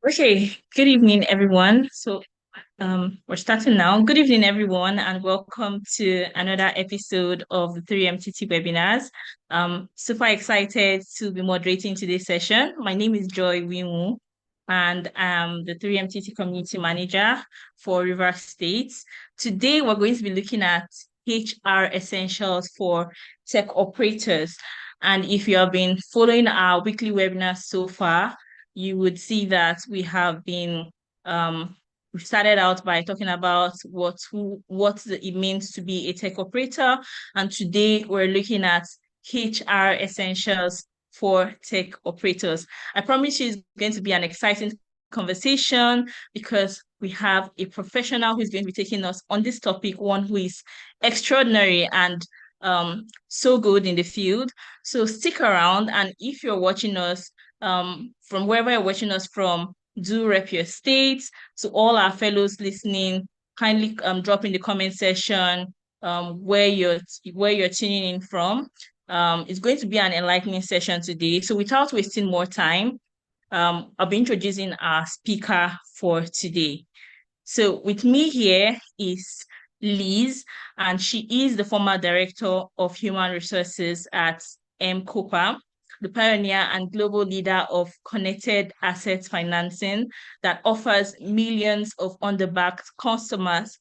Okay, good evening, everyone. We're starting now. Good evening, everyone, and welcome to another episode of the 3MTT webinars. Super excited to be moderating today's session. My name is Joy Winwu, and I'm the 3MTT Community Manager for Rivers State. Today, we're going to be looking at HR essentials for tech operators. And if you have been following our weekly webinars so far, you would see that we started out by talking about what it means to be a tech operator, and today we're looking at HR essentials for tech operators. I promise you it's going to be an exciting conversation because we have a professional who's going to be taking us on this topic, one who is extraordinary and so good in the field. So stick around, and if you're watching us from wherever you're watching us from, do rep your states. To all our fellows listening, kindly drop in the comment section where you're tuning in from. It's going to be an enlightening session today. So without wasting more time, I'll be introducing our speaker for today. So with me here is Liz, and she is the former director of human resources at MCOPA, the pioneer and global leader of connected asset financing that offers millions of underbacked customers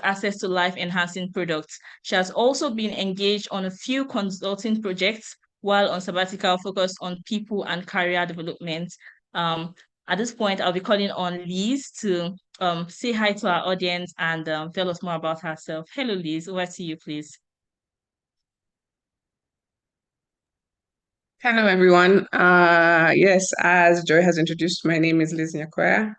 access to life-enhancing products. She has also been engaged on a few consulting projects while on sabbatical focused on people and career development. Um, at this point, I'll be calling on Liz to say hi to our audience and tell us more about herself. Hello, Liz. Over to you, please. Hello, everyone. Yes, as Joy has introduced, my name is Liz Nyakwea.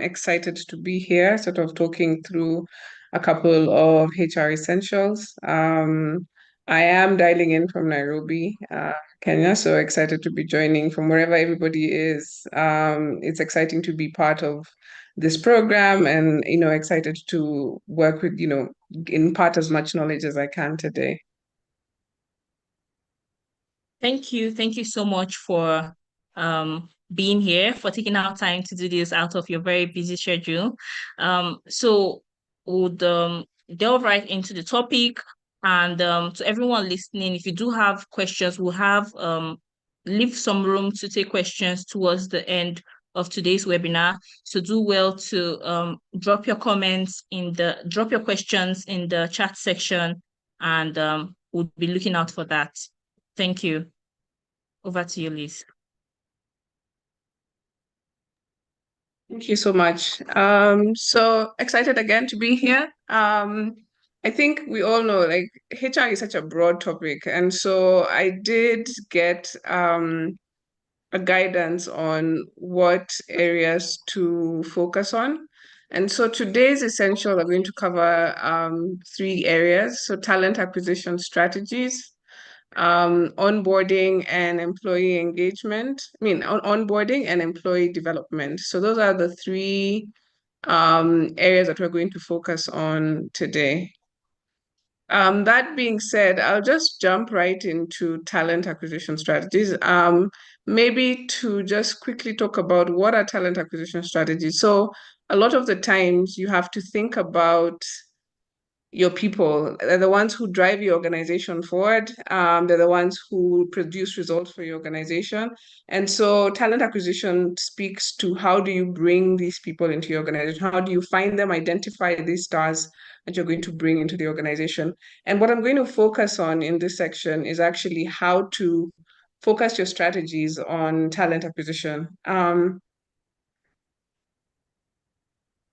Excited to be here, sort of talking through a couple of HR essentials. I am dialing in from Nairobi, Kenya, so excited to be joining from wherever everybody is. It's exciting to be part of this program and, excited to work with, impart as much knowledge as I can today. Thank you. Thank you so much for being here, for taking out time to do this out of your very busy schedule. So would delve right into the topic. And to everyone listening, if you do have questions, we'll have leave some room to take questions towards the end of today's webinar. So do well to drop your questions in the chat section, and we'll be looking out for that. Thank you. Over to you, Liz. Thank you so much. So excited again to be here. I think we all know like HR is such a broad topic. And so I did get a guidance on what areas to focus on. And so today's essential are going to cover three areas. So talent acquisition strategies, onboarding and employee engagement. Onboarding and employee development. So those are the three areas that we're going to focus on today. That being said, I'll just jump right into talent acquisition strategies. Maybe to just quickly talk about what are talent acquisition strategies. So a lot of the times you have to think about your people. They're the ones who drive your organization forward. They're the ones who produce results for your organization. And so talent acquisition speaks to how do you bring these people into your organization? How do you find them, identify these stars that you're going to bring into the organization? And what I'm going to focus on in this section is actually how to focus your strategies on talent acquisition.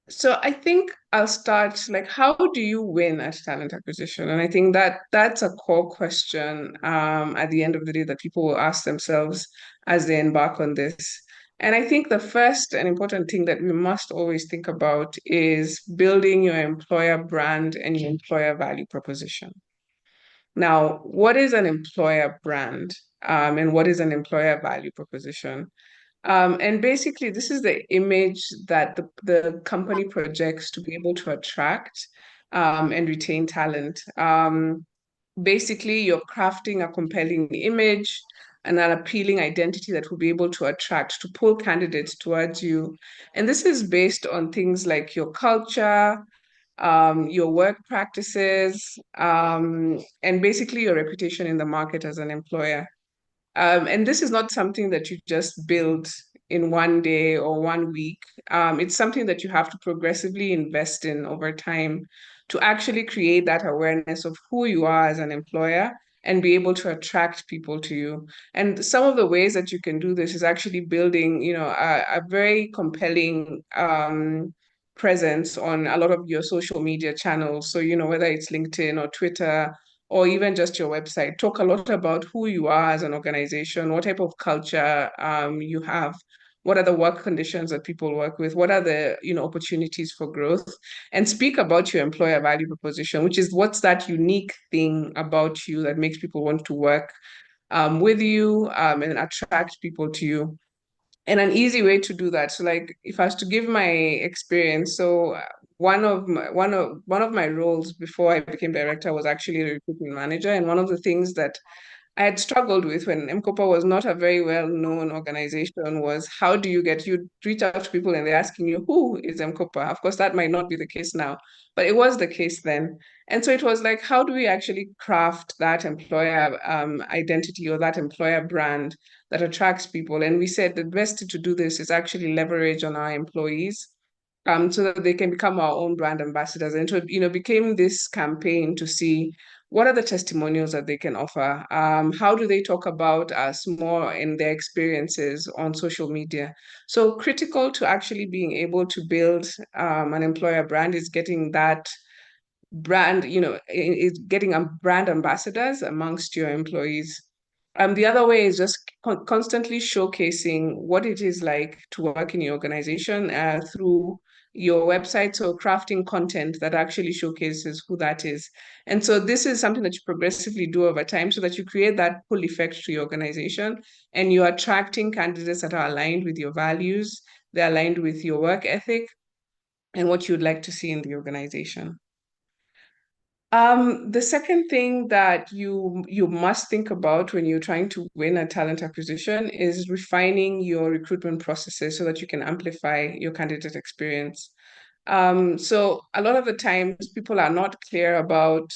So I think I'll start like, how do you win at talent acquisition? And I think that that's a core question at the end of the day that people will ask themselves as they embark on this. And I think the first and important thing that we must always think about is building your employer brand and your employer value proposition. Now, what is an employer brand and what is an employer value proposition? And basically, this is the image that the company projects to be able to attract and retain talent. Basically, you're crafting a compelling image, and an appealing identity that will be able to attract, to pull candidates towards you. And this is based on things like your culture, your work practices, and basically your reputation in the market as an employer. And this is not something that you just build in one day or one week. It's something that you have to progressively invest in over time to actually create that awareness of who you are as an employer and be able to attract people to you. And some of the ways that you can do this is actually building, a very compelling presence on a lot of your social media channels. So, whether it's LinkedIn or Twitter or even just your website, talk a lot about who you are as an organization, what type of culture you have, what are the work conditions that people work with, what are the opportunities for growth, and speak about your employer value proposition, which is what's that unique thing about you that makes people want to work with you and attract people to you. And an easy way to do that. So like if I was to give my experience, so one of my roles before I became director was actually a recruitment manager. And one of the things that I had struggled with when MCOPA was not a very well-known organization was how do you reach out to people and they're asking you, who is MCOPA? Of course, that might not be the case now, but it was the case then. And so it was like, how do we actually craft that employer identity or that employer brand that attracts people? And we said the best to do this is actually leverage on our employees. So that they can become our own brand ambassadors. And so, became this campaign to see what are the testimonials that they can offer? How do they talk about us more in their experiences on social media? So critical to actually being able to build an employer brand is getting that brand, is getting a brand ambassadors amongst your employees. The other way is just constantly showcasing what it is like to work in your organization through your website. So crafting content that actually showcases who that is. And so this is something that you progressively do over time so that you create that pull effect to your organization and you're attracting candidates that are aligned with your values, they're aligned with your work ethic and what you'd like to see in the organization. The second thing that you must think about when you're trying to win a talent acquisition is refining your recruitment processes so that you can amplify your candidate experience. So a lot of the times people are not clear about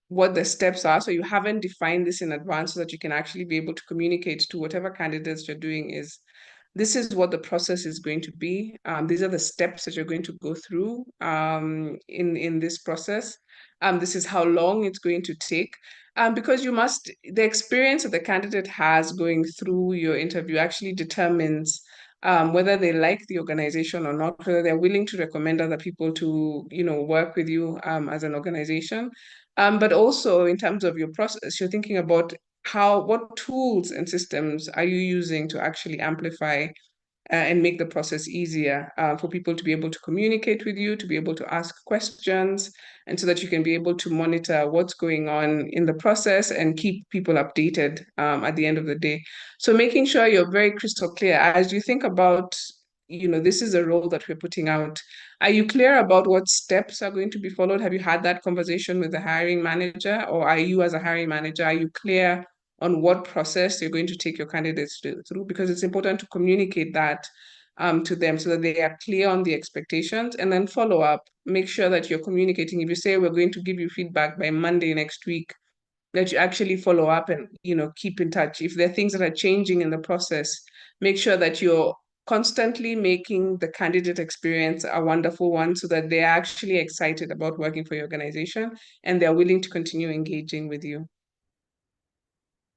what the steps are. So you haven't defined this in advance so that you can actually be able to communicate to whatever candidates you're doing is this is what the process is going to be. These are the steps that you're going to go through in this process. This is how long it's going to take. Because the experience that the candidate has going through your interview actually determines whether they like the organization or not, whether they're willing to recommend other people to, work with you as an organization. But also in terms of your process, you're thinking about what tools and systems are you using to actually amplify and make the process easier for people to be able to communicate with you, to be able to ask questions, and so that you can be able to monitor what's going on in the process and keep people updated at the end of the day. So making sure you're very crystal clear as you think about, this is a role that we're putting out. Are you clear about what steps are going to be followed? Have you had that conversation with the hiring manager, or are you as a hiring manager, are you clear on what process you're going to take your candidates through? Because it's important to communicate that to them so that they are clear on the expectations and then follow up. Make sure that you're communicating. If you say we're going to give you feedback by Monday next week, that you actually follow up and keep in touch. If there are things that are changing in the process, make sure that you're constantly making the candidate experience a wonderful one so that they're actually excited about working for your organization and they're willing to continue engaging with you.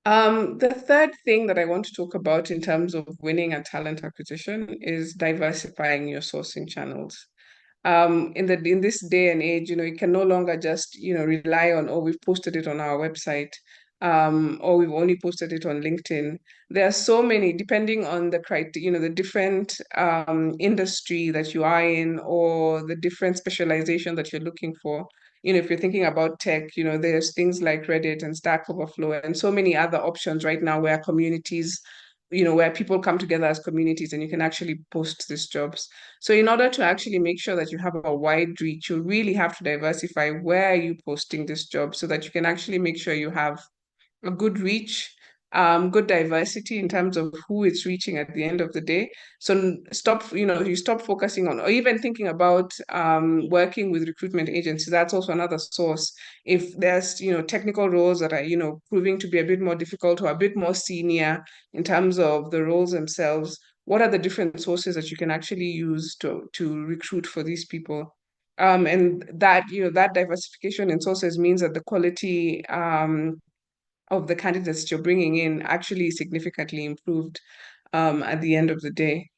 The third thing that I want to talk about in terms of winning a talent acquisition is diversifying your sourcing channels. In this day and age, you can no longer just, rely on, oh, we've posted it on our website, or we've only posted it on LinkedIn. There are so many, depending on the criteria, the different industry that you are in or the different specialization that you're looking for. If you're thinking about tech, there's things like Reddit and Stack Overflow and so many other options right now where communities, where people come together as communities and you can actually post these jobs. So in order to actually make sure that you have a wide reach, you really have to diversify where are you posting this job so that you can actually make sure you have a good reach good diversity in terms of who it's reaching at the end of the day. So you stop focusing on, or even thinking about working with recruitment agencies. That's also another source. If there's, technical roles that are, proving to be a bit more difficult or a bit more senior in terms of the roles themselves, what are the different sources that you can actually use to recruit for these people? And that, that diversification in sources means that the quality of the candidates you're bringing in actually significantly improved at the end of the day.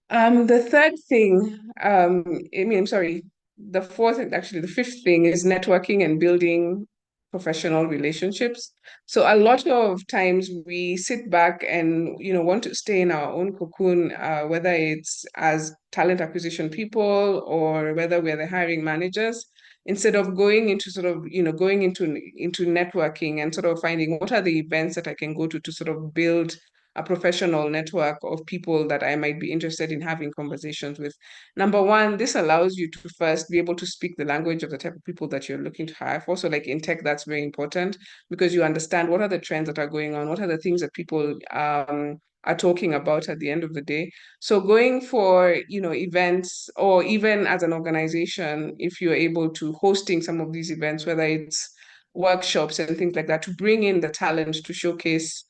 The third thing, I'm sorry, the fourth, actually, the fifth thing is networking and building professional relationships. So a lot of times we sit back and, want to stay in our own cocoon, whether it's as talent acquisition people or whether we're the hiring managers, instead of going into sort of, going into networking and sort of finding what are the events that I can go to sort of build a professional network of people that I might be interested in having conversations with. Number one, this allows you to first be able to speak the language of the type of people that you're looking to hire for. So like in tech, that's very important because you understand what are the trends that are going on, what are the things that people are talking about at the end of the day. So going for, events, or even as an organization, if you're able to hosting some of these events, whether it's workshops and things like that, to bring in the talent to showcase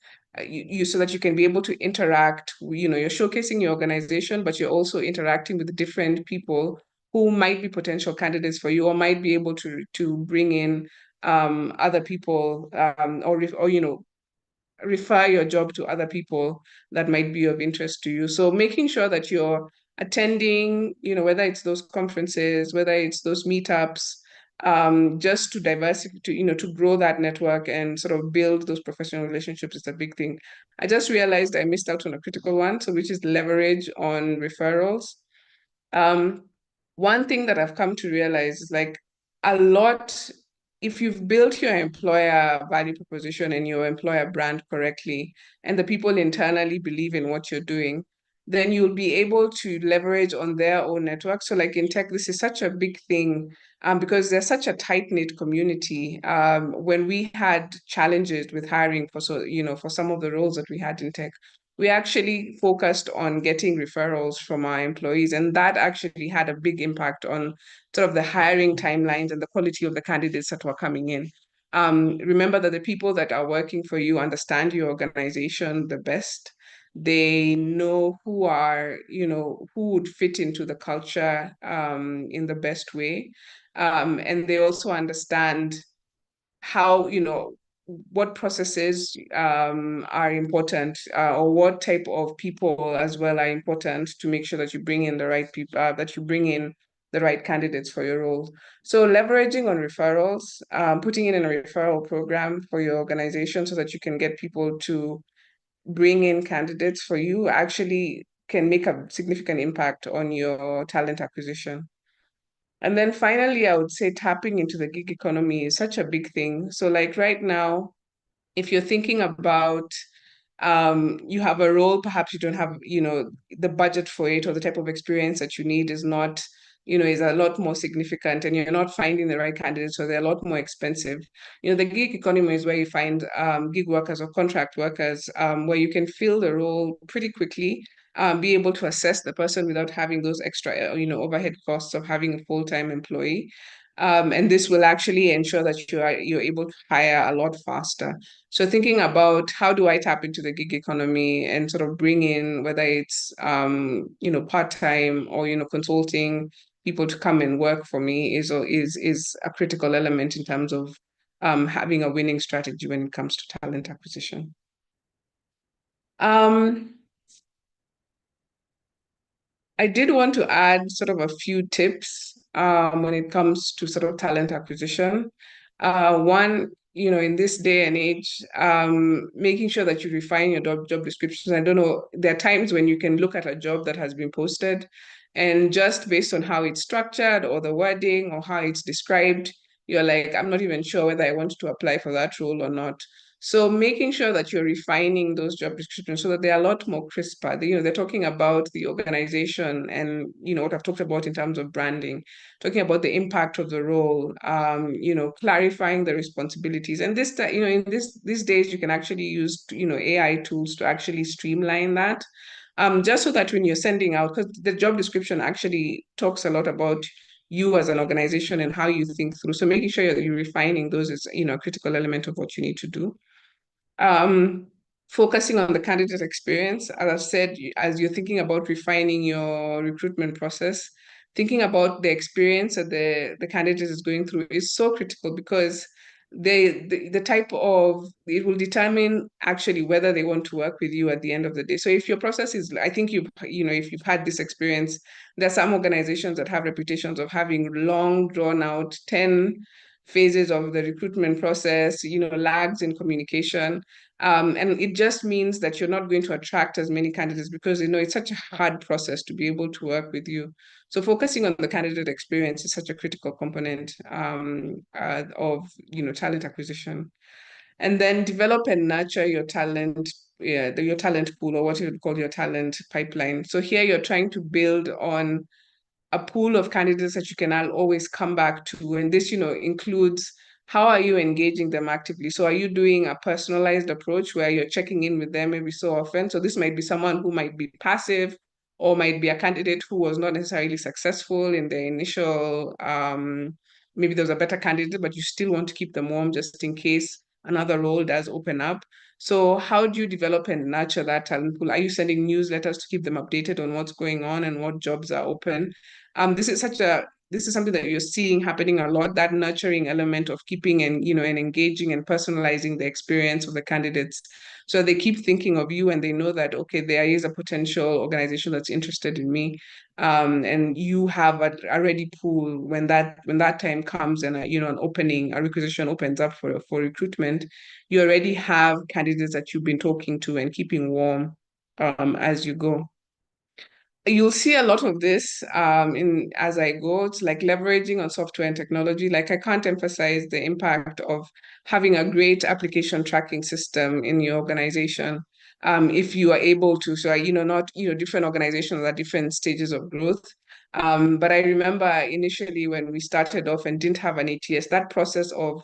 you so that you can be able to interact. You're showcasing your organization, but you're also interacting with different people who might be potential candidates for you, or might be able to bring in other people, or refer your job to other people that might be of interest to you. So making sure that you're attending, whether it's those conferences, whether it's those meetups, just to diversify, to grow that network and sort of build those professional relationships is a big thing. I just realized I missed out on a critical one, so which is leverage on referrals. Um, One thing that I've come to realize is like a lot, if you've built your employer value proposition and your employer brand correctly, and the people internally believe in what you're doing, then you'll be able to leverage on their own network. So like in tech, this is such a big thing because there's such a tight-knit community. When we had challenges with hiring for some of the roles that we had in tech, we actually focused on getting referrals from our employees, and that actually had a big impact on sort of the hiring timelines and the quality of the candidates that were coming in. Remember that the people that are working for you understand your organization the best. They know who would fit into the culture in the best way. And they also understand how, what processes are important, or what type of people as well are important to make sure that you bring in the right people, that you bring in the right candidates for your role. So leveraging on referrals, putting in a referral program for your organization so that you can get people to bring in candidates for you actually can make a significant impact on your talent acquisition. And then finally, I would say tapping into the gig economy is such a big thing. So like right now, if you're thinking about you have a role, perhaps you don't have, the budget for it, or the type of experience that you need is not, is a lot more significant, and you're not finding the right candidates, so they're a lot more expensive. The gig economy is where you find gig workers or contract workers, where you can fill the role pretty quickly, be able to assess the person without having those extra, overhead costs of having a full-time employee. And this will actually ensure that you're able to hire a lot faster. So thinking about how do I tap into the gig economy and sort of bring in, whether it's part-time or consulting people to come and work for me is a critical element in terms of having a winning strategy when it comes to talent acquisition. I did want to add sort of a few tips when it comes to sort of talent acquisition. One, in this day and age, making sure that you refine your job descriptions. I don't know, there are times when you can look at a job that has been posted, and just based on how it's structured or the wording or how it's described, you're like, I'm not even sure whether I want to apply for that role or not. So making sure that you're refining those job descriptions so that they're a lot more crisper. They're talking about the organization and, what I've talked about in terms of branding, talking about the impact of the role, clarifying the responsibilities. And these days, you can actually use, AI tools to actually streamline that. Just so that when you're sending out, because the job description actually talks a lot about you as an organization and how you think through. So making sure you're refining those is, a critical element of what you need to do. Um, Focusing on the candidate experience, as I've said, as you're thinking about refining your recruitment process, thinking about the experience that the candidate is going through is so critical because the type of it will determine actually whether they want to work with you at the end of the day. So if your process is, I think if you've had this experience, there are some organizations that have reputations of having long drawn out 10 phases of the recruitment process, lags in communication. And it just means that you're not going to attract as many candidates because, it's such a hard process to be able to work with you. So focusing on the candidate experience is such a critical component of, talent acquisition. And then develop and nurture your talent, your talent pool, or what you would call your talent pipeline. So here you're trying to build on a pool of candidates that you can always come back to. And this, includes how are you engaging them actively? So are you doing a personalized approach where you're checking in with them every so often? So this might be someone who might be passive or might be a candidate who was not necessarily successful in the initial, maybe there's a better candidate, but you still want to keep them warm just in case another role does open up. So how do you develop and nurture that talent pool? Are you sending newsletters to keep them updated on what's going on and what jobs are open? This is something that you're seeing happening a lot, that nurturing element of keeping and engaging and personalizing the experience of the candidates. So they keep thinking of you and they know that, okay, there is a potential organization that's interested in me. And you have a ready pool when that time comes and a requisition opens up for recruitment, you already have candidates that you've been talking to and keeping warm as you go. You'll see a lot of this in as I go. It's like leveraging on software and technology. Like I can't emphasize the impact of having a great application tracking system in your organization. If you are able to, so not different organizations at different stages of growth. But I remember initially when we started off and didn't have an ATS, that process of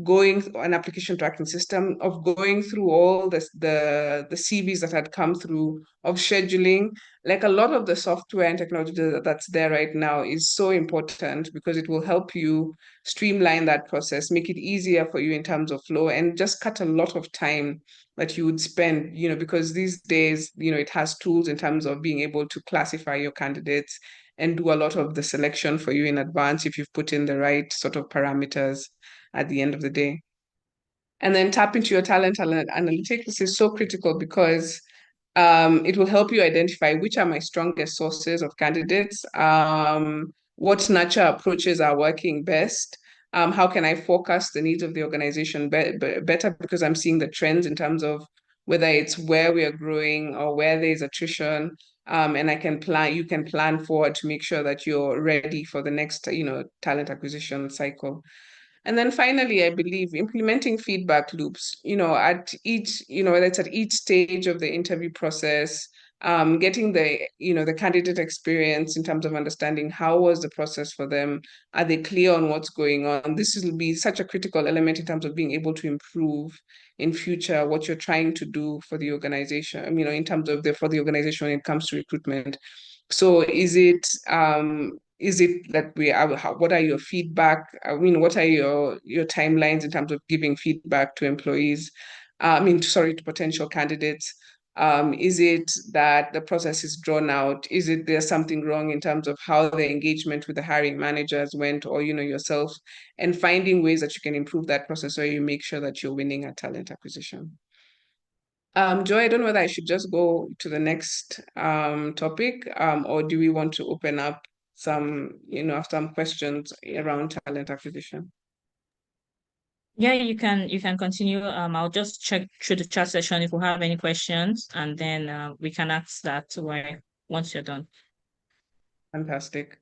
going an application tracking system, of going through all the CVs that had come through, of scheduling. Like a lot of the software and technology that's there right now is so important because it will help you streamline that process, make it easier for you in terms of flow, and just cut a lot of time that you would spend, because these days, it has tools in terms of being able to classify your candidates and do a lot of the selection for you in advance if you've put in the right sort of parameters at the end of the day. And then tap into your talent analytics. This is so critical because it will help you identify which are my strongest sources of candidates, what nurture approaches are working best, how can I forecast the needs of the organization better because I'm seeing the trends in terms of whether it's where we are growing or where there's attrition. And you can plan forward to make sure that you're ready for the next, talent acquisition cycle. And then finally, I believe implementing feedback loops, at each, whether it's at each stage of the interview process, getting the candidate experience in terms of understanding how was the process for them. Are they clear on what's going on? This will be such a critical element in terms of being able to improve in future what you're trying to do for the organization, in terms of for the organization when it comes to recruitment. So is it that what are your feedback? What are your timelines in terms of giving feedback to employees? Sorry, to potential candidates. Is it that the process is drawn out? Is it there's something wrong in terms of how the engagement with the hiring managers went, or yourself, and finding ways that you can improve that process so you make sure that you're winning at talent acquisition. Joy, I don't know whether I should just go to the next topic, or do we want to open up some questions around talent acquisition? Yeah, you can continue. I'll just check through the chat session if we have any questions, and then we can ask that once you're done. Fantastic.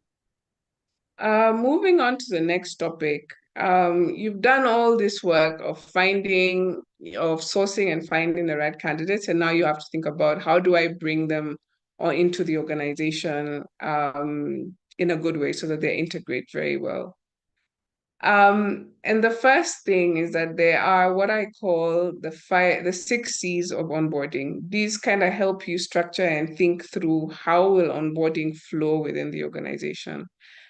Moving on to the next topic. You've done all this work of finding, of sourcing and finding the right candidates. And now you have to think about, how do I bring them or into the organization in a good way so that they integrate very well. And the first thing is that there are what I call the 6 C's of onboarding. These kind of help you structure and think through how will onboarding flow within the organization.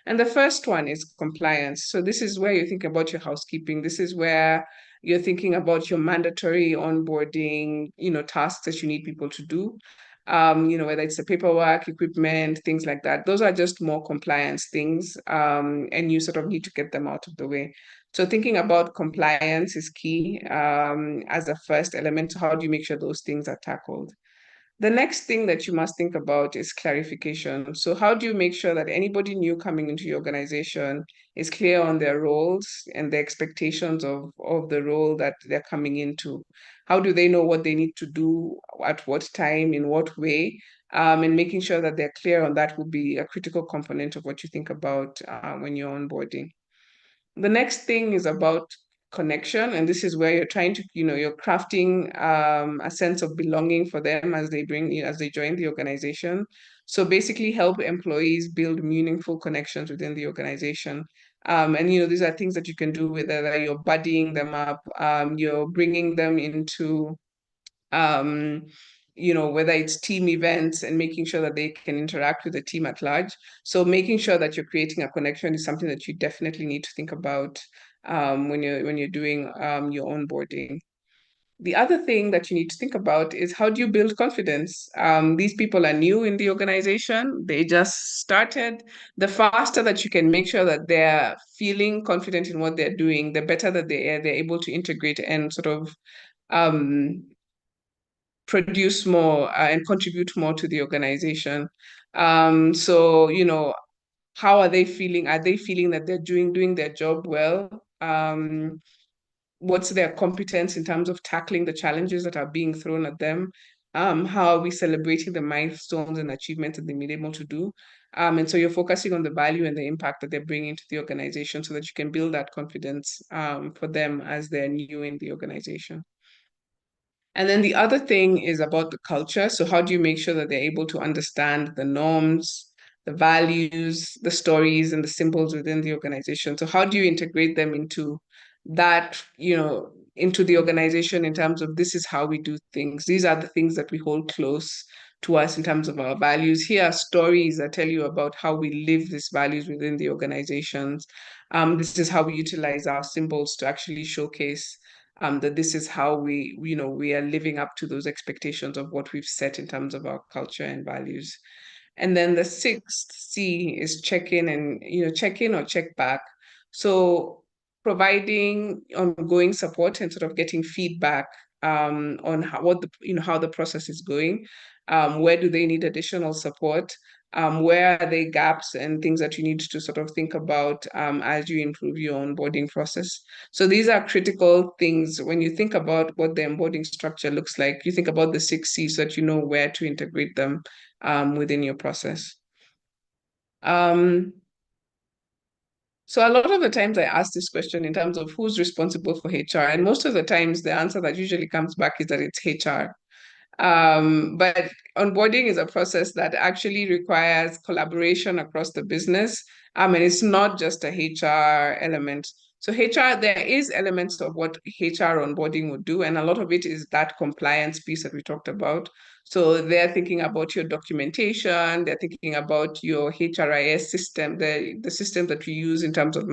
And the first one is compliance. So this is where you think about your housekeeping. This is where you're thinking about your mandatory onboarding, tasks that you need people to do. Whether it's the paperwork, equipment, things like that. Those are just more compliance things, and you sort of need to get them out of the way. So thinking about compliance is key as a first element. So how do you make sure those things are tackled? The next thing that you must think about is clarification. So how do you make sure that anybody new coming into your organization is clear on their roles and the expectations of the role that they're coming into? How do they know what they need to do, at what time, in what way? And making sure that they're clear on that will be a critical component of what you think about when you're onboarding. The next thing is about connection, and this is where you're trying to, you're crafting a sense of belonging for them as they join the organization. So basically help employees build meaningful connections within the organization. And these are things that you can do with whether you're buddying them up, you're bringing them into um, whether it's team events and making sure that they can interact with the team at large. So making sure that you're creating a connection is something that you definitely need to think about when you're doing your onboarding. The other thing that you need to think about is, how do you build confidence? These people are new in the organization. They just started. The faster that you can make sure that they're feeling confident in what they're doing, the better that they're able to integrate and sort of um, produce more and contribute more to the organization. So, how are they feeling? Are they feeling that they're doing their job well? What's their competence in terms of tackling the challenges that are being thrown at them? How are we celebrating the milestones and achievements that they've been able to do? And so you're focusing on the value and the impact that they're bringing to the organization so that you can build that confidence for them as they're new in the organization. And then the other thing is about the culture. So how do you make sure that they're able to understand the norms, the values, the stories, and the symbols within the organization? So how do you integrate them into that, into the organization in terms of, this is how we do things. These are the things that we hold close to us in terms of our values. Here are stories that tell you about how we live these values within the organizations. This is how we utilize our symbols to actually showcase that this is how we are living up to those expectations of what we've set in terms of our culture and values. And then the 6th C is check in, and check in or check back. So providing ongoing support and sort of getting feedback on how the process is going. Where do they need additional support? Where are there gaps and things that you need to sort of think about as you improve your onboarding process? So these are critical things. When you think about what the onboarding structure looks like, you think about the 6 C's so that you know where to integrate them within your process. So a lot of the times I ask this question in terms of who's responsible for HR, and most of the times the answer that usually comes back is that it's HR. But onboarding is a process that actually requires collaboration across the business. And it's not just a HR element. So HR, there is elements of what HR onboarding would do, and a lot of it is that compliance piece that we talked about. So they're thinking about your documentation, they're thinking about your HRIS system, the system that you use in terms of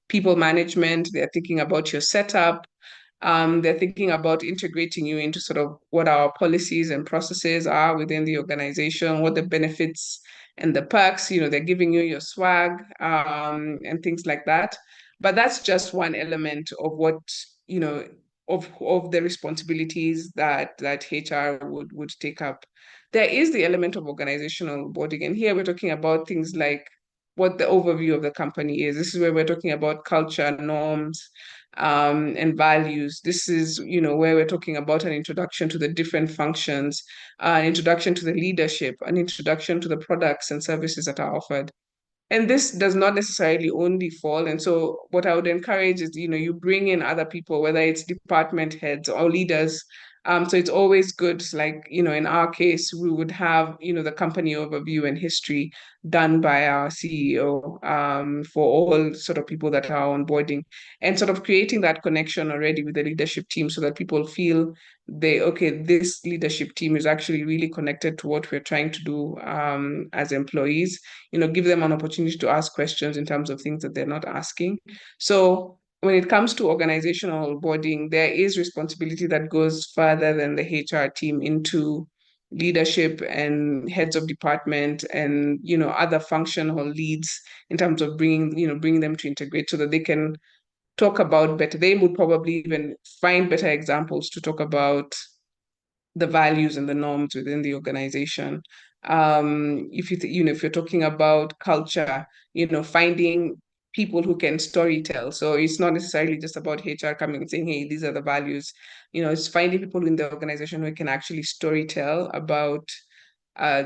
people management, they're thinking about your setup. They're thinking about integrating you into sort of what our policies and processes are within the organization, what the benefits and the perks, they're giving you your swag and things like that. But that's just one element of what, of the responsibilities that HR would take up. There is the element of organizational onboarding. And here we're talking about things like what the overview of the company is. This is where we're talking about culture, norms, and values. This is, where we're talking about an introduction to the different functions, an introduction to the leadership, an introduction to the products and services that are offered. And this does not necessarily only fall. And so what I would encourage is, you bring in other people, whether it's department heads or leaders. So it's always good, like, in our case, we would have, the company overview and history done by our CEO, for all sort of people that are onboarding, and sort of creating that connection already with the leadership team so that people feel okay, this leadership team is actually really connected to what we're trying to do, as employees. Give them an opportunity to ask questions in terms of things that they're not asking. So when it comes to organizational onboarding, there is responsibility that goes further than the HR team into leadership and heads of department and other functional leads, in terms of bringing them to integrate so that they can talk about better. They would probably even find better examples to talk about the values and the norms within the organization. If you're talking about culture, finding people who can story tell. So it's not necessarily just about HR coming and saying, hey, these are the values. It's finding people in the organization who can actually story tell about,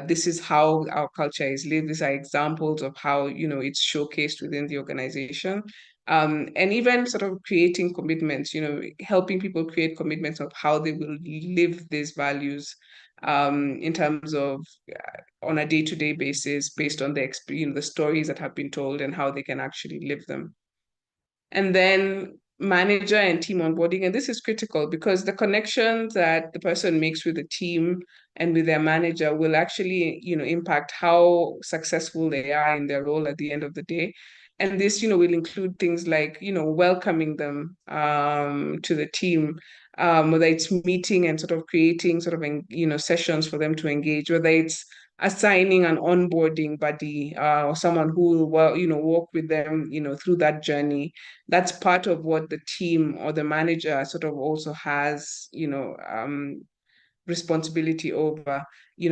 this is how our culture is lived. These are examples of how, it's showcased within the organization. And even sort of creating commitments, helping people create commitments of how they will live these values, in terms of, on a day-to-day basis, based on the stories that have been told and how they can actually live them. And then manager and team onboarding. And this is critical because the connection that the person makes with the team and with their manager will actually, impact how successful they are in their role at the end of the day. And this, will include things like, welcoming them, to the team, whether it's meeting and sort of creating sort of, sessions for them to engage, whether it's assigning an onboarding buddy, or someone who will, walk with them, through that journey. That's part of what the team or the manager sort of also has, responsibility over,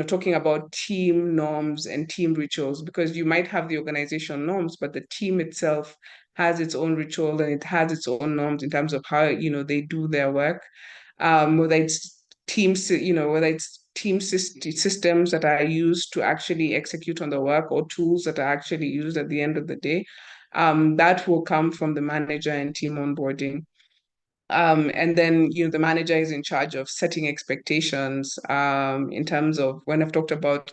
talking about team norms and team rituals, because you might have the organization norms, but the team itself has its own ritual and it has its own norms in terms of how, they do their work. Whether it's systems that are used to actually execute on the work, or tools that are actually used at the end of the day, that will come from the manager and team onboarding. And then, the manager is in charge of setting expectations, in terms of, when I've talked about,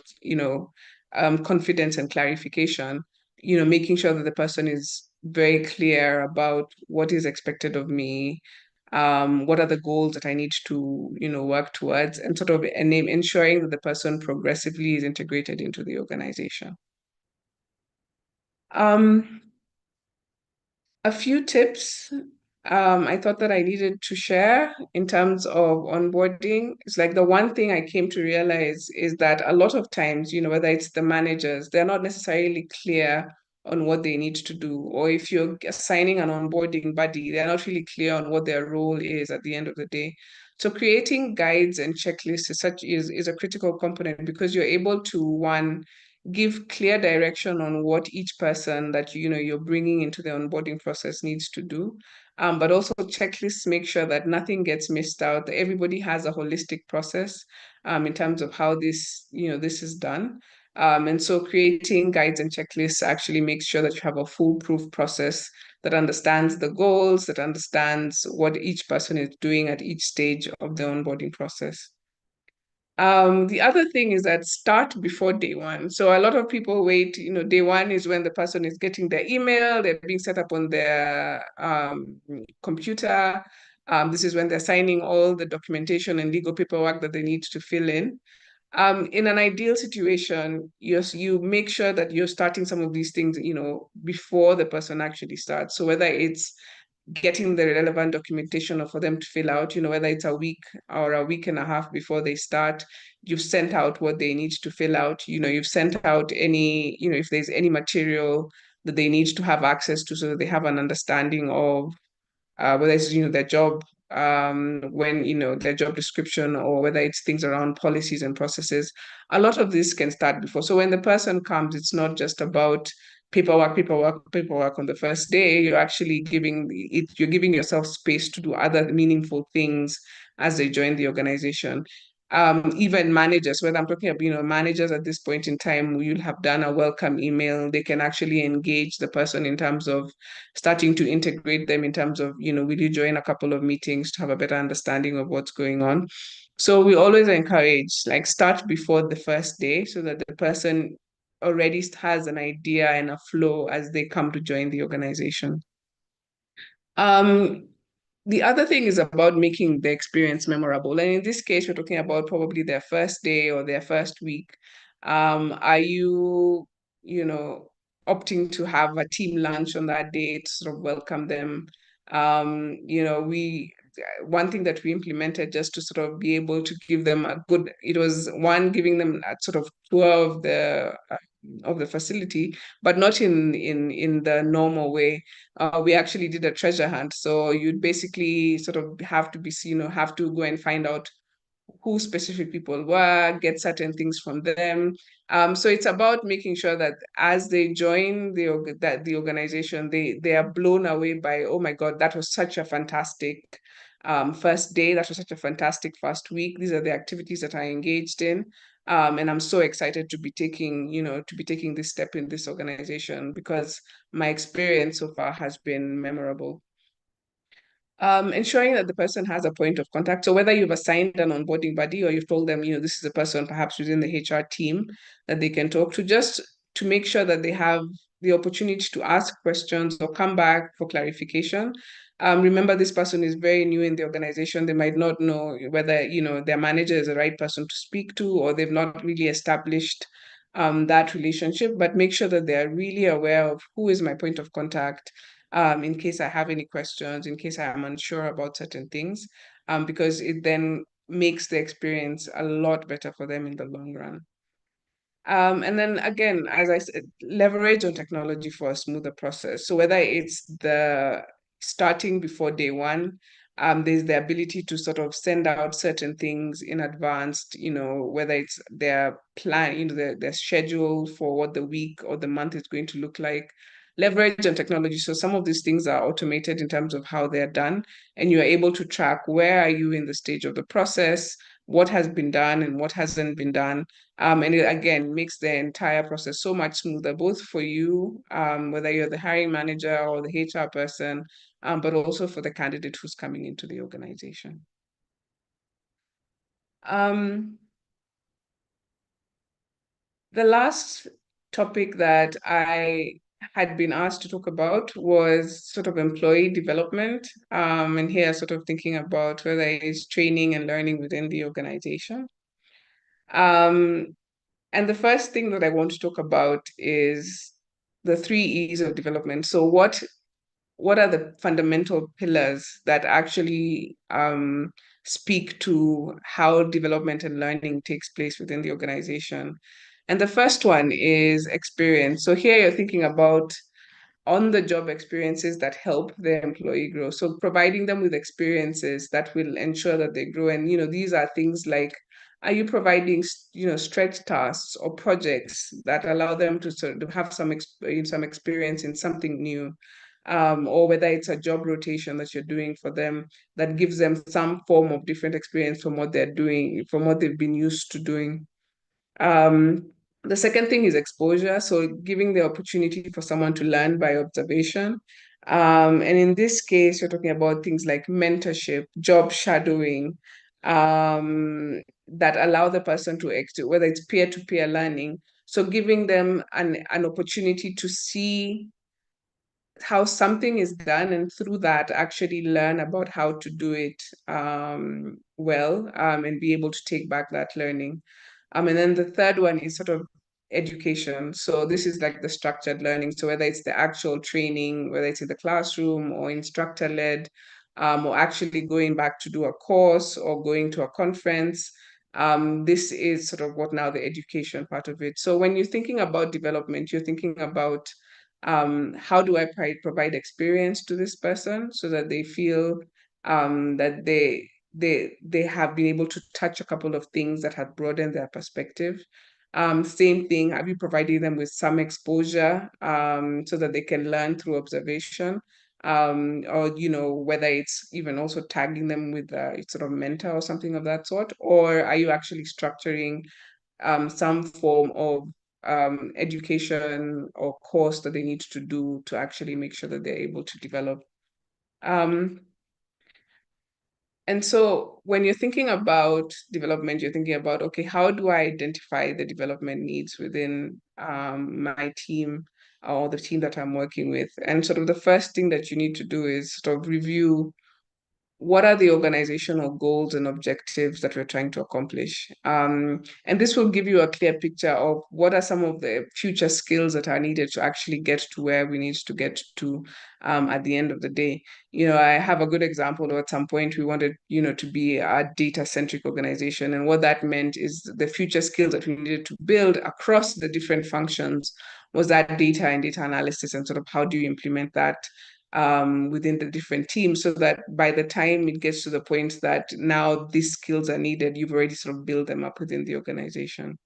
confidence and clarification, making sure that the person is very clear about what is expected of me, what are the goals that I need to, work towards, and sort of ensuring that the person progressively is integrated into the organization. A few tips, I thought that I needed to share in terms of onboarding. It's like the one thing I came to realize is that a lot of times, whether it's the managers, they're not necessarily clear on what they need to do. Or if you're assigning an onboarding buddy, they're not really clear on what their role is at the end of the day. So creating guides and checklists is a critical component, because you're able to, one, give clear direction on what each person that you're bringing into the onboarding process needs to do. But also checklists make sure that nothing gets missed out, that everybody has a holistic process, in terms of how this is done. And so creating guides and checklists actually makes sure that you have a foolproof process that understands the goals, that understands what each person is doing at each stage of the onboarding process. The other thing is that start before day one. So a lot of people wait, day one is when the person is getting their email, they're being set up on their computer. This is when they're signing all the documentation and legal paperwork that they need to fill in. In an ideal situation, you make sure that you're starting some of these things, before the person actually starts. So whether it's getting the relevant documentation or for them to fill out, whether it's a week or a week and a half before they start, you've sent out what they need to fill out, you've sent out any, if there's any material that they need to have access to so that they have an understanding of, whether it's, their job, when, their job description, or whether it's things around policies and processes. A lot of this can start before. So when the person comes, it's not just about paperwork on the first day. You're actually you're giving yourself space to do other meaningful things as they join the organization. even managers, whether I'm talking about, managers at this point in time, you'll have done a welcome email. They can actually engage the person in terms of starting to integrate them in terms of, will you join a couple of meetings to have a better understanding of what's going on? So we always encourage, like, start before the first day so that the person already has an idea and a flow as they come to join the organization. The other thing is about making the experience memorable. And in this case, we're talking about probably their first day or their first week. Are you, opting to have a team lunch on that day to sort of welcome them? One thing that we implemented just to sort of be able to give them it was one, giving them a sort of tour of the facility, but not in the normal way. We actually did a treasure hunt. So you'd basically sort of have to go and find out who specific people were, get certain things from them. So it's about making sure that as they join the organization, they are blown away by, oh my God, that was such a fantastic first day. That was such a fantastic first week. These are the activities that I engaged in. And I'm so excited to be taking this step in this organization because my experience so far has been memorable. Ensuring that the person has a point of contact. So whether you've assigned an onboarding buddy or you've told them, this is a person perhaps within the HR team that they can talk to, just to make sure that they have the opportunity to ask questions or come back for clarification. Remember, this person is very new in the organization. They might not know whether, their manager is the right person to speak to, or they've not really established that relationship, but make sure that they're really aware of who is my point of contact, in case I have any questions, in case I am unsure about certain things, because it then makes the experience a lot better for them in the long run. And then again, as I said, leverage on technology for a smoother process. So whether it's the starting before day one, there's the ability to sort of send out certain things in advance, whether it's their plan, their schedule for what the week or the month is going to look like. Leverage on technology. So some of these things are automated in terms of how they're done, and you're able to track where are you in the stage of the process, what has been done and what hasn't been done. And it again makes the entire process so much smoother, both for you, whether you're the hiring manager or the HR person, but also for the candidate who's coming into the organization. The last topic that I had been asked to talk about was sort of employee development. And here sort of thinking about whether it's training and learning within the organization. And the first thing that I want to talk about is the 3 E's of development. So what are the fundamental pillars that actually speak to how development and learning takes place within the organization? And the first one is experience. So here you're thinking about on-the-job experiences that help the employee grow. So providing them with experiences that will ensure that they grow. And, these are things like, are you providing, stretch tasks or projects that allow them to sort of have some experience in something new? Or whether it's a job rotation that you're doing for them that gives them some form of different experience from what they're doing, from what they've been used to doing. The second thing is exposure. So giving the opportunity for someone to learn by observation. And in this case, you're talking about things like mentorship, job shadowing, that allow the person to exit, whether it's peer-to-peer learning. So giving them an opportunity to see how something is done, and through that actually learn about how to do it well, and be able to take back that learning. And then the third one is sort of education. So this is like the structured learning. So whether it's the actual training, whether it's in the classroom or instructor-led, or actually going back to do a course or going to a conference, this is sort of what now the education part of it. So when you're thinking about development, you're thinking about how do I provide experience to this person so that they feel that they have been able to touch a couple of things that have broadened their perspective. Same thing, have you provided them with some exposure so that they can learn through observation? or whether it's even also tagging them with a sort of mentor or something of that sort, or are you actually structuring some form of education or course that they need to do to actually make sure that they're able to develop. And so when you're thinking about development, you're thinking about, okay, how do I identify the development needs within my team or the team that I'm working with? And sort of the first thing that you need to do is sort of review what are the organizational goals and objectives that we're trying to accomplish? And this will give you a clear picture of what are some of the future skills that are needed to actually get to where we need to get to at the end of the day. I have a good example. At some point, we wanted, to be a data-centric organization. And what that meant is the future skills that we needed to build across the different functions was that data and data analysis, and sort of how do you implement that within the different teams, so that by the time it gets to the point that now these skills are needed, you've already sort of built them up within the organization.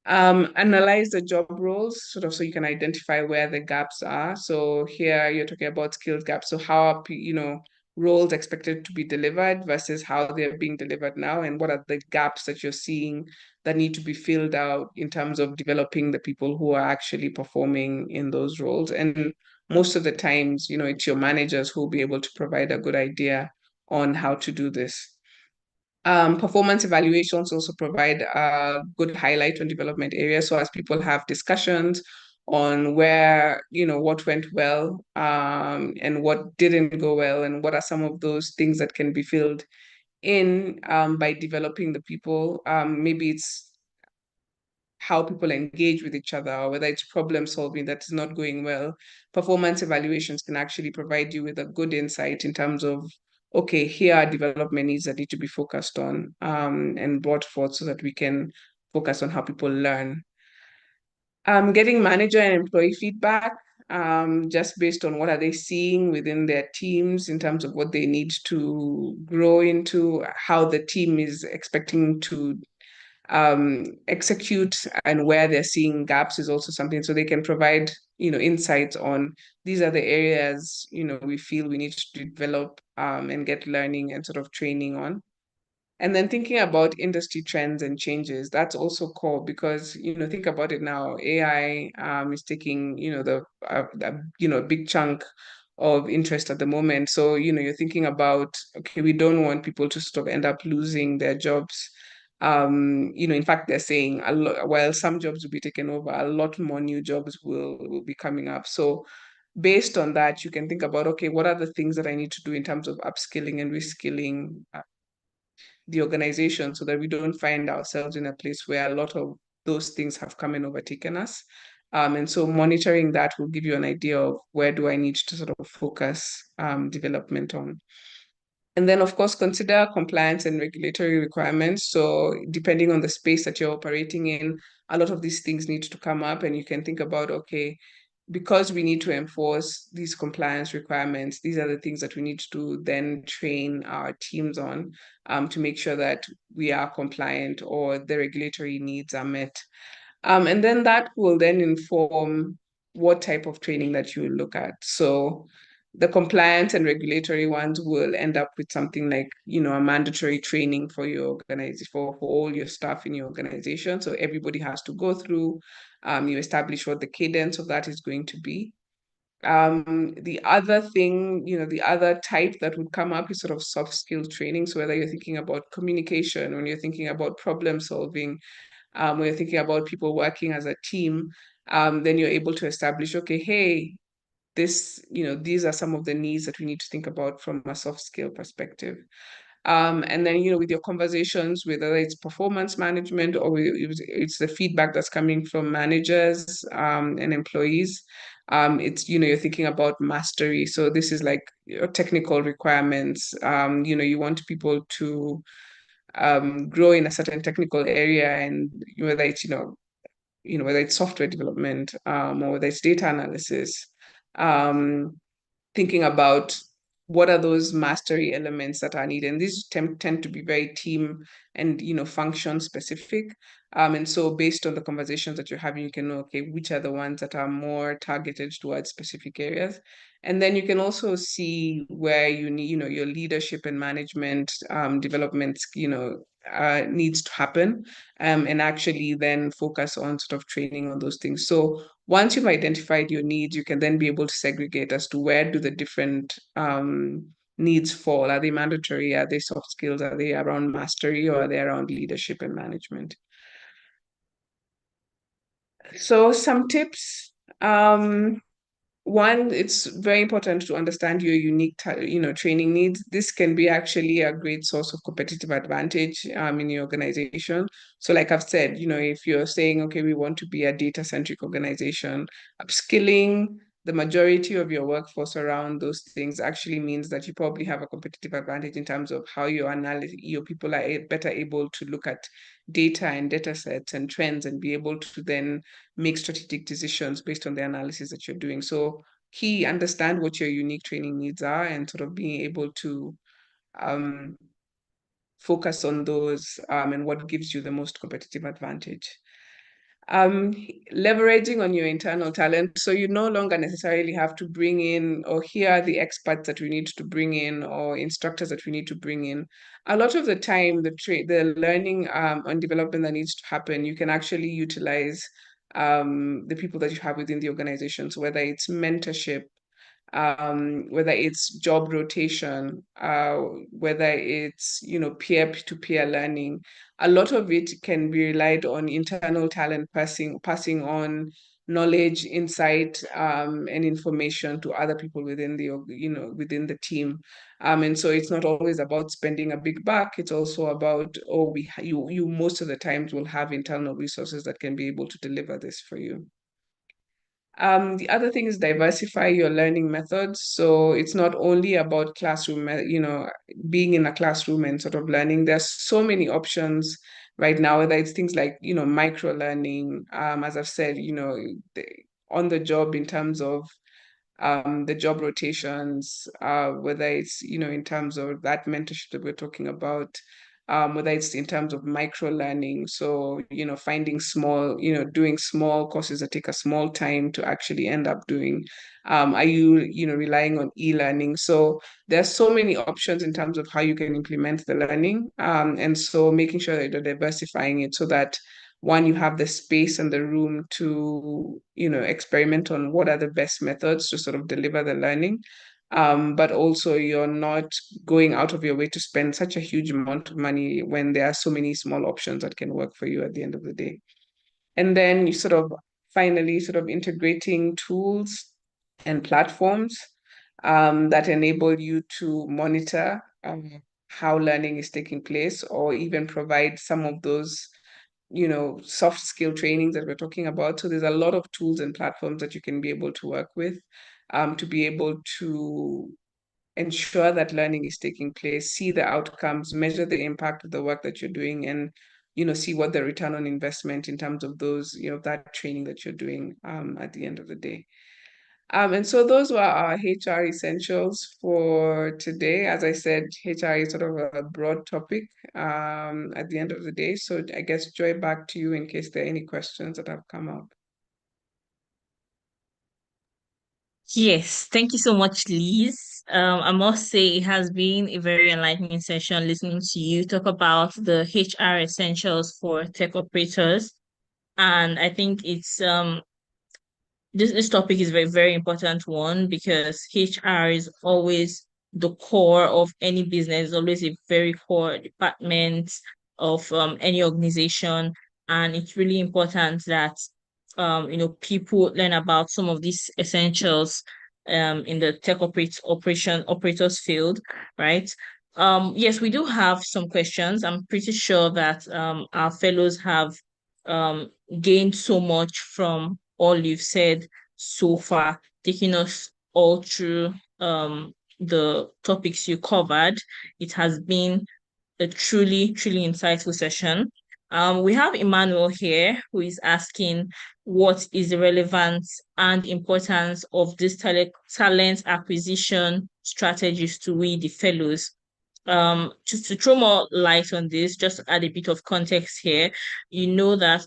Analyze the job roles, sort of, so you can identify where the gaps are. So here you're talking about skills gaps. So how are, roles expected to be delivered versus how they're being delivered now, and what are the gaps that you're seeing that need to be filled out in terms of developing the people who are actually performing in those roles. And most of the times, it's your managers who will be able to provide a good idea on how to do this. Performance evaluations also provide a good highlight on development areas. So as people have discussions on where, what went well, and what didn't go well, and what are some of those things that can be filled in by developing the people. Maybe it's how people engage with each other, or whether it's problem solving that is not going well. Performance evaluations can actually provide you with a good insight in terms of, okay, here are development needs that need to be focused on and brought forth so that we can focus on how people learn. Getting manager and employee feedback, just based on what are they seeing within their teams in terms of what they need to grow into, how the team is expecting to execute, and where they're seeing gaps is also something, so they can provide insights on these are the areas we feel we need to develop and get learning and sort of training on. And then thinking about industry trends and changes, that's also core, because think about it now, AI is taking a big chunk of interest at the moment. So you're thinking about, okay, we don't want people to sort of end up losing their jobs. In fact, they're saying while some jobs will be taken over, a lot more new jobs will be coming up. So based on that, you can think about, okay, what are the things that I need to do in terms of upskilling and reskilling the organization, so that we don't find ourselves in a place where a lot of those things have come and overtaken us. And so monitoring that will give you an idea of where do I need to sort of focus development on. And then, of course, consider compliance and regulatory requirements. So depending on the space that you're operating in, a lot of these things need to come up, and you can think about, okay, because we need to enforce these compliance requirements, these are the things that we need to then train our teams on to make sure that we are compliant or the regulatory needs are met. And then that will then inform what type of training that you look at. So the compliance and regulatory ones will end up with something like, a mandatory training for your organization, for all your staff in your organization. So everybody has to go through, you establish what the cadence of that is going to be. The other thing, the other type that would come up is sort of soft skill training. So whether you're thinking about communication, when you're thinking about problem solving, when you're thinking about people working as a team, then you're able to establish, okay, hey, these are some of the needs that we need to think about from a soft skill perspective. And then, with your conversations, whether it's performance management or it's the feedback that's coming from managers and employees, it's, you're thinking about mastery. So this is like your technical requirements. You want people to grow in a certain technical area, and whether it's, whether it's software development or whether it's data analysis, thinking about what are those mastery elements that are needed? And these tend to be very team and function specific. And so based on the conversations that you're having, you can know, okay, which are the ones that are more targeted towards specific areas. And then you can also see where you need, your leadership and management development, needs to happen, and actually then focus on sort of training on those things. So once you've identified your needs, you can then be able to segregate as to where do the different needs fall. Are they mandatory? Are they soft skills? Are they around mastery, or are they around leadership and management? So some tips. One, it's very important to understand your unique, training needs. This can be actually a great source of competitive advantage in your organization. So, like I've said, if you're saying, okay, we want to be a data-centric organization, upskilling the majority of your workforce around those things actually means that you probably have a competitive advantage in terms of how your people are better able to look at data and data sets and trends and be able to then make strategic decisions based on the analysis that you're doing. So understand what your unique training needs are and sort of being able to um, focus on those and what gives you the most competitive advantage. Um, Leveraging on your internal talent. So you no longer necessarily have to bring in, or here are the experts that we need to bring in, or instructors that we need to bring in. A lot of the time, the learning and development that needs to happen, you can actually utilize the people that you have within the organization. So whether it's mentorship, whether it's job rotation, whether it's, peer-to-peer learning. A lot of it can be relied on internal talent passing on knowledge, insight, and information to other people within within the team. And so it's not always about spending a big buck. It's also about, you most of the times will have internal resources that can be able to deliver this for you. The other thing is diversify your learning methods. So it's not only about classroom, being in a classroom and sort of learning. There's so many options right now, whether it's things like, micro learning, as I've said, on the job in terms of the job rotations, whether it's, in terms of that mentorship that we're talking about, whether it's in terms of micro learning. So, finding small, doing small courses that take a small time to actually end up doing. Are you, relying on e-learning? So there's so many options in terms of how you can implement the learning. And so making sure that you're diversifying it so that one, you have the space and the room to, experiment on what are the best methods to sort of deliver the learning. But also you're not going out of your way to spend such a huge amount of money when there are so many small options that can work for you at the end of the day. And then you sort of finally sort of integrating tools and platforms that enable you to monitor how learning is taking place, or even provide some of those soft skill trainings that we're talking about. So there's a lot of tools and platforms that you can be able to work with to be able to ensure that learning is taking place, see the outcomes, measure the impact of the work that you're doing, and see what the return on investment in terms of those, that training that you're doing at the end of the day. And so those were our HR essentials for today. As I said, HR is sort of a broad topic at the end of the day. So I guess, Joy, back to you in case there are any questions that have come up. Yes, thank you so much, Liz. I must say it has been a very enlightening session listening to you talk about the HR essentials for tech operators. And I think this topic is a very, very important one because HR is always the core of any business, always a very core department of any organization. And it's really important that people learn about some of these essentials in the operators field, right? Yes, we do have some questions. I'm pretty sure that our fellows have um gained so much from all you've said so far, taking us all through the topics you covered. It has been a truly, truly insightful session. We have Emmanuel here who is asking what is the relevance and importance of this talent acquisition strategies to we the fellows. Just to throw more light on this, just to add a bit of context here, you know that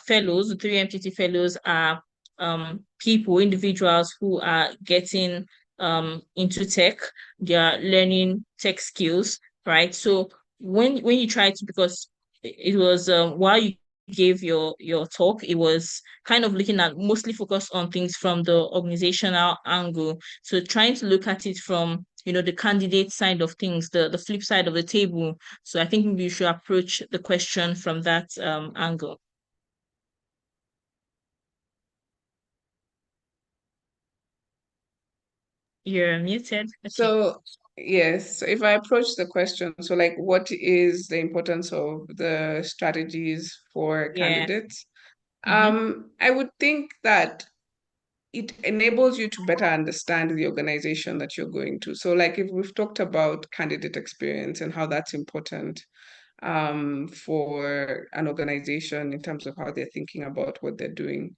fellows, the 3MTT fellows are people, individuals who are getting into tech, they are learning tech skills, right? So when you try to, because it was while you gave your talk, it was kind of looking at mostly focused on things from the organizational angle. So trying to look at it from the candidate side of things, the flip side of the table. So I think we should approach the question from that angle. You're muted. Okay. So, yes, so if I approach the question, so like, what is the importance of the strategies for Yeah. candidates? Mm-hmm. I would think that it enables you to better understand the organization that you're going to. So, like, if we've talked about candidate experience and how that's important for an organization in terms of how they're thinking about what they're doing.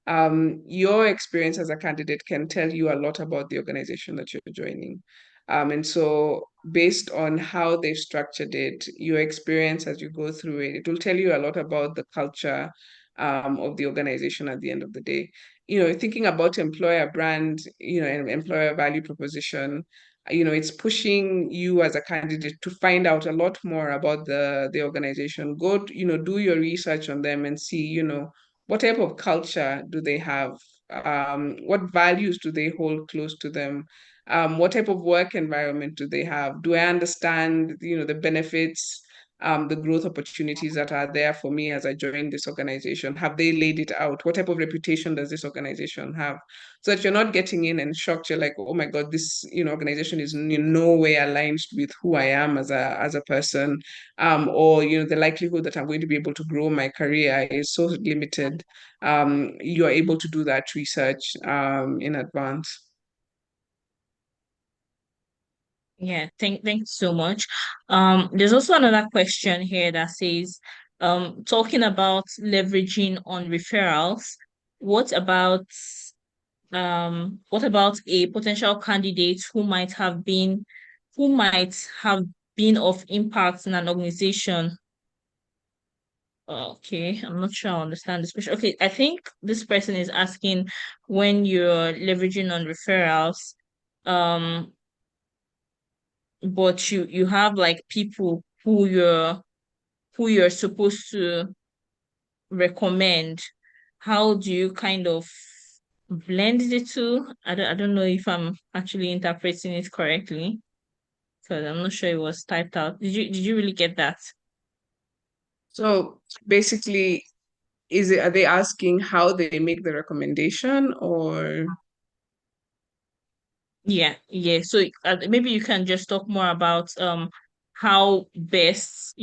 Your experience as a candidate can tell you a lot about the organization that you're joining. And so, based on how they've structured it, your experience as you go through it, it will tell you a lot about the culture of the organization at the end of the day. Thinking about employer brand, and employer value proposition, it's pushing you as a candidate to find out a lot more about the organization. Go, do your research on them and see, what type of culture do they have? What values do they hold close to them? What type of work environment do they have? Do I understand, the benefits, the growth opportunities that are there for me as I join this organization? Have they laid it out? What type of reputation does this organization have? So that you're not getting in and shocked. You're like, oh my God, this organization is in no way aligned with who I am as a person, or the likelihood that I'm going to be able to grow my career is so limited. You're able to do that research in advance. Yeah, thanks so much. There's also another question here that says, talking about leveraging on referrals, what about what about a potential candidate who might have been of impact in an organization? Okay, I'm not sure I understand this question. Okay, I think this person is asking when you're leveraging on referrals, um, but you have like people who you're supposed to recommend. How do you kind of blend the two? I don't know if I'm actually interpreting it correctly because I'm not sure it was typed out. Did you really get that? So basically, are they asking how they make the recommendation, or? Yeah, yeah. So maybe you can just talk more about how best,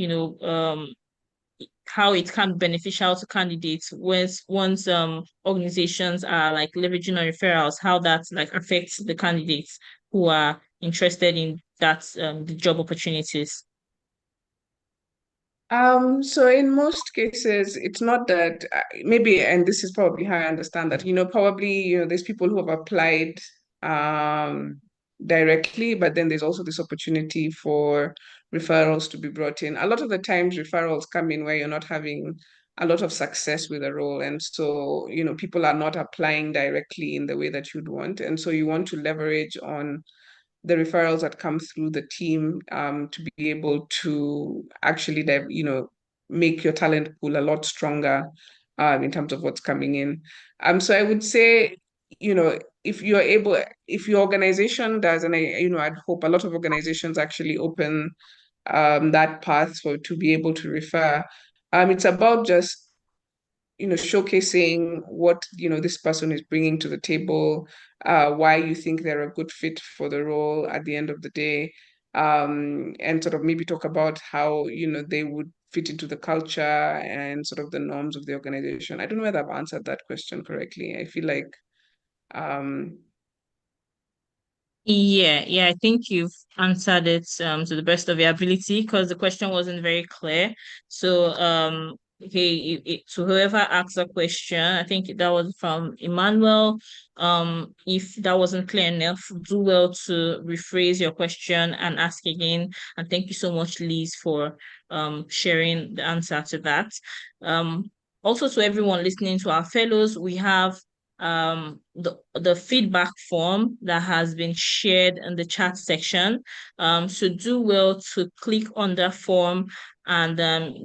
how it can be beneficial to candidates once organizations are like leveraging on referrals, how that like affects the candidates who are interested in that the job opportunities. So in most cases, it's not that maybe, and this is probably how I understand that, probably, there's people who have applied um, directly, but then there's also this opportunity for referrals to be brought in. A lot of the times, referrals come in where you're not having a lot of success with a role. And so, people are not applying directly in the way that you'd want. And so you want to leverage on the referrals that come through the team to be able to actually, make your talent pool a lot stronger in terms of what's coming in. So I would say, if you're able, if your organization does, and I'd hope a lot of organizations actually open that path for to be able to refer. It's about just showcasing what this person is bringing to the table, why you think they're a good fit for the role at the end of the day, and sort of maybe talk about how they would fit into the culture and sort of the norms of the organization. I don't know whether I've answered that question correctly. I feel like um, Yeah, yeah, I think you've answered it to the best of your ability because the question wasn't very clear. So hey, to whoever asked the question, I think that was from Emmanuel. If that wasn't clear enough, do well to rephrase your question and ask again. And thank you so much, Liz, for sharing the answer to that. Um, Also to everyone listening, to our fellows, we have the feedback form that has been shared in the chat section. So do well to click on that form and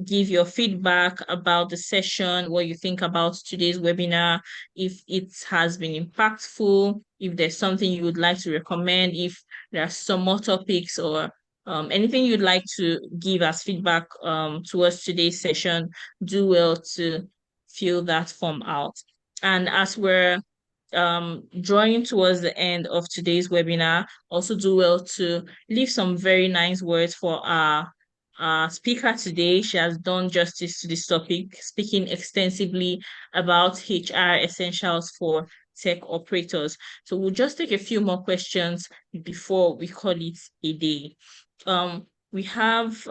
give your feedback about the session, what you think about today's webinar, if it has been impactful, if there's something you would like to recommend, if there are some more topics or anything you'd like to give as feedback towards today's session, do well to fill that form out. And as we're drawing towards the end of today's webinar, also do well to leave some very nice words for our speaker today. She has done justice to this topic, speaking extensively about HR essentials for tech operators. So we'll just take a few more questions before we call it a day. We have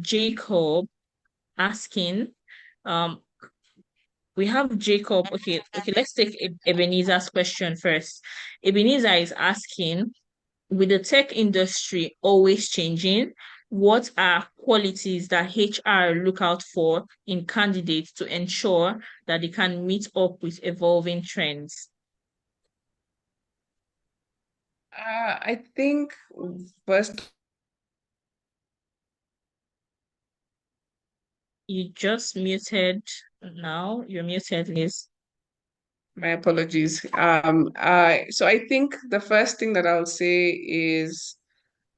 Jacob asking, um, we have Jacob. Okay, let's take Ebenezer's question first. Ebenezer is asking, with the tech industry always changing, what are qualities that HR look out for in candidates to ensure that they can meet up with evolving trends? I think first, You just muted now. You're muted, Liz. my apologies. So I think the first thing that I'll say is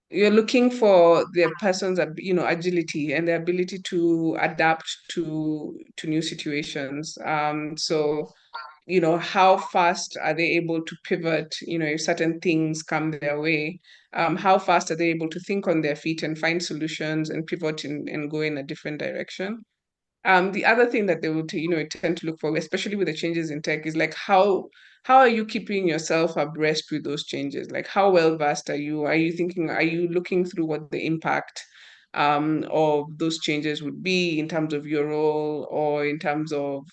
you're looking for the person's, agility and the ability to adapt to new situations. So how fast are they able to pivot, if certain things come their way? How fast are they able to think on their feet and find solutions and pivot and go in a different direction? The other thing that they will, tend to look for, especially with the changes in tech, is like how are you keeping yourself abreast with those changes? Like how well versed are you? Are you thinking? Are you looking through what the impact of those changes would be in terms of your role or in terms of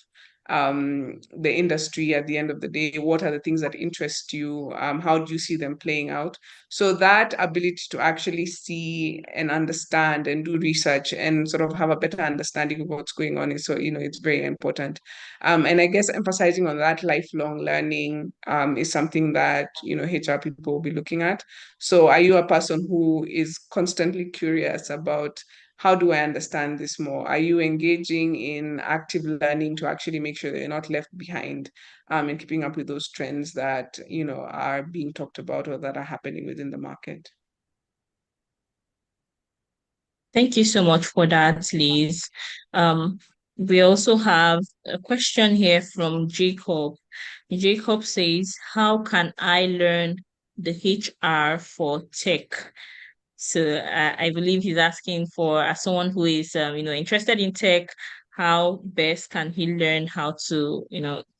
the industry at the end of the day? What are the things that interest you? How do you see them playing out? So that ability to actually see and understand and do research and sort of have a better understanding of what's going on is, so, it's very important. And I guess emphasizing on that lifelong learning is something that, HR people will be looking at. So are you a person who is constantly curious about how do I understand this more? Are you engaging in active learning to actually make sure that you're not left behind and keeping up with those trends that, are being talked about or that are happening within the market? Thank you so much for that, Liz. We also have a question here from Jacob. Jacob says, how can I learn the HR for tech? So I believe he's asking for as someone who is interested in tech, how best can he learn how to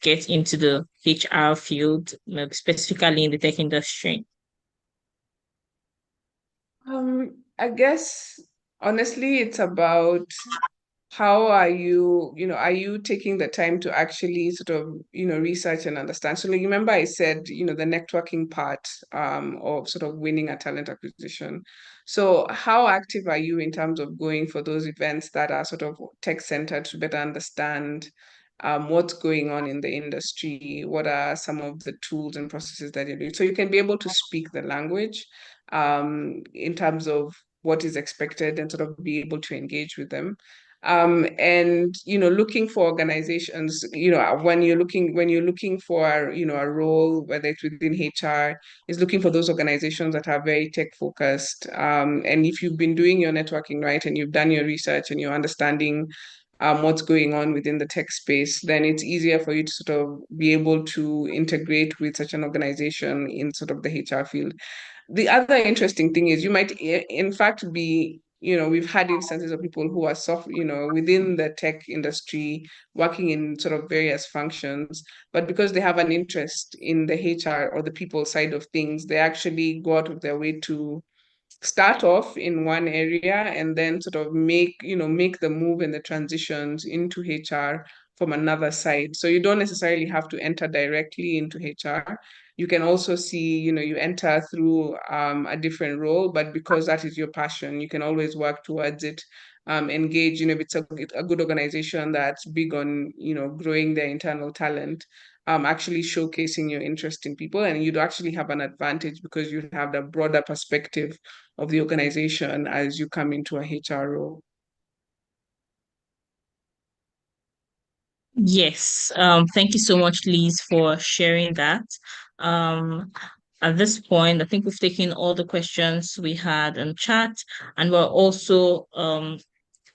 get into the HR field, specifically in the tech industry? I guess honestly, it's about how are you, are you taking the time to actually sort of, research and understand? So like, remember I said, the networking part of sort of winning a talent acquisition. So how active are you in terms of going for those events that are sort of tech centered to better understand what's going on in the industry? What are some of the tools and processes that you're doing? So you can be able to speak the language in terms of what is expected and sort of be able to engage with them. And looking for organizations, when you're looking for a role, whether it's within HR, is looking for those organizations that are very tech focused. And if you've been doing your networking right and you've done your research and you're understanding what's going on within the tech space, then it's easier for you to sort of be able to integrate with such an organization in sort of the HR field. The other interesting thing is you might, in fact, be, we've had instances of people who are within the tech industry, working in sort of various functions, but because they have an interest in the HR or the people side of things, they actually go out of their way to start off in one area and then sort of make the move and the transitions into HR from another side. So you don't necessarily have to enter directly into HR. You can also see, you enter through a different role, but because that is your passion, you can always work towards it. Engage, if it's a good organization that's big on, growing their internal talent, actually showcasing your interest in people, and you'd actually have an advantage because you have the broader perspective of the organization as you come into a HR role. Yes. Thank you so much, Liz, for sharing that. Um, at this point, I think we've taken all the questions we had in chat, and we're also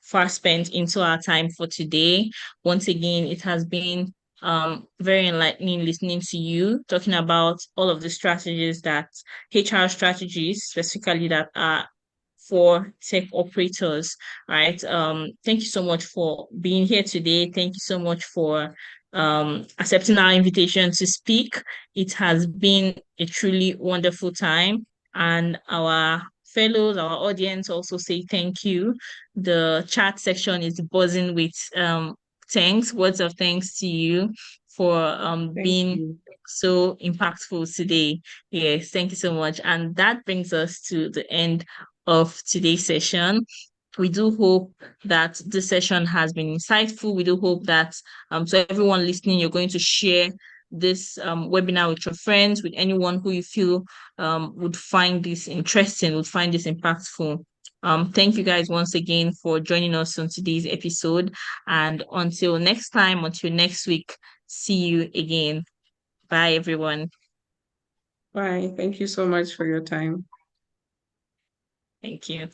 far spent into our time for today. Once again, it has been very enlightening listening to you talking about all of the strategies that HR strategies specifically that are for tech operators, right? Thank you so much for being here today. Thank you so much for accepting our invitation to speak. It has been a truly wonderful time, and our fellows, our audience also say thank you. The chat section is buzzing with thanks, words of thanks to you for Thank being you. so impactful today. Yes, thank you so much. And that brings us to the end of today's session. We do hope that this session has been insightful. We do hope that so everyone listening, you're going to share this webinar with your friends, with anyone who you feel would find this interesting, would find this impactful. Thank you guys once again for joining us on today's episode. And until next time, until next week, see you again. Bye, everyone. Bye. Thank you so much for your time. Thank you.